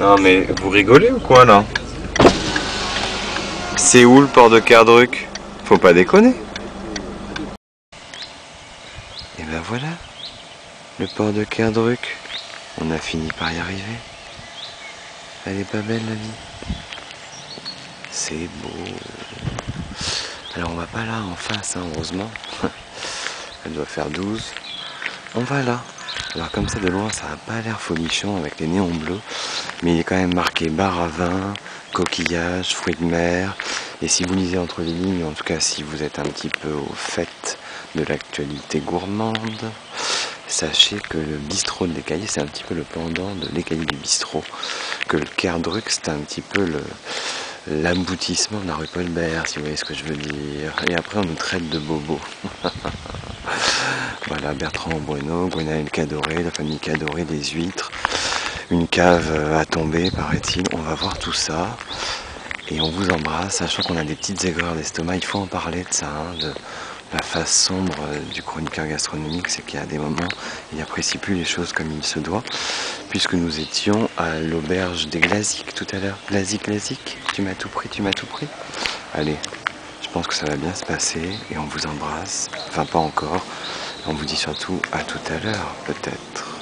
Non mais vous rigolez ou quoi là? C'est où le port de Kerdruck? Faut pas déconner. Et ben voilà, le port de Kerdruck. On a fini par y arriver. Elle est pas belle la vie? C'est beau. Alors on va pas là en face, hein, heureusement. Elle doit faire 12. On va là. Alors comme ça de loin ça n'a pas l'air folichon avec les néons bleus, mais il est quand même marqué bar à vin, coquillages, fruits de mer. Et si vous lisez entre les lignes, en tout cas si vous êtes un petit peu au fait de l'actualité gourmande, sachez que le bistrot de l'Écaillé c'est un petit peu le pendant de l'Écaillé du bistrot, que le Kerdruck c'est un petit peu l'aboutissement de la rue Paul Bert, si vous voyez ce que je veux dire. Et après on nous traite de bobos. Voilà, Bertrand Bueno, Gwenaël Cadoré, la famille Cadoré, des huîtres, une cave à tomber, paraît-il. On va voir tout ça et on vous embrasse, sachant qu'on a des petites aigreurs d'estomac. Il faut en parler de ça, hein, de la face sombre du chroniqueur gastronomique, c'est qu'il y a des moments, il n'apprécie plus les choses comme il se doit, puisque nous étions à l'auberge des Glazik tout à l'heure. Glazik, tu m'as tout pris, tu m'as tout pris. Allez, je pense que ça va bien se passer et on vous embrasse, enfin pas encore. On vous dit surtout à tout à l'heure, peut-être.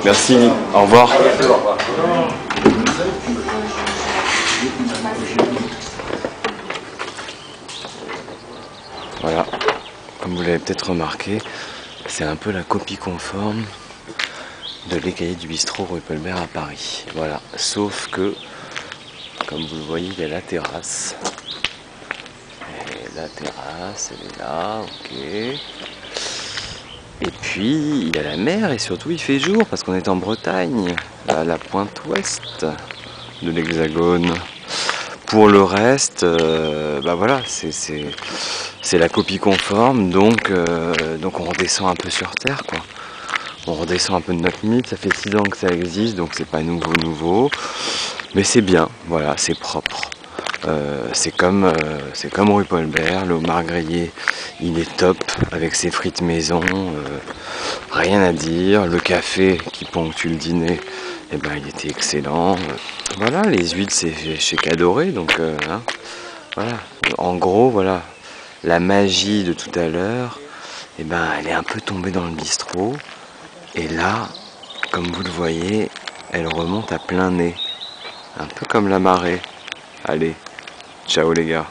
Merci, au revoir. Voilà, comme vous l'avez peut-être remarqué, c'est un peu la copie conforme de l'Écaillé du bistrot rue Paul Bert à Paris. Voilà, sauf que, comme vous le voyez, il y a la terrasse. Et la terrasse, elle est là, ok. Et puis, il y a la mer et surtout il fait jour parce qu'on est en Bretagne, à la pointe ouest de l'Hexagone. Pour le reste, bah voilà, c'est la copie conforme, donc on redescend un peu sur Terre, quoi. On redescend un peu de notre mythe, ça fait 6 ans que ça existe, donc c'est pas nouveau, mais c'est bien, voilà, c'est propre. C'est comme rue Paul Bert, le homard grillé, il est top avec ses frites maison, rien à dire. Le café qui ponctue le dîner, eh ben, il était excellent. Voilà, les huîtres c'est chez Cadoré, donc hein, voilà. En gros, voilà, la magie de tout à l'heure, eh ben, elle est un peu tombée dans le bistrot. Et là, comme vous le voyez, elle remonte à plein nez, un peu comme la marée. Allez, ciao les gars.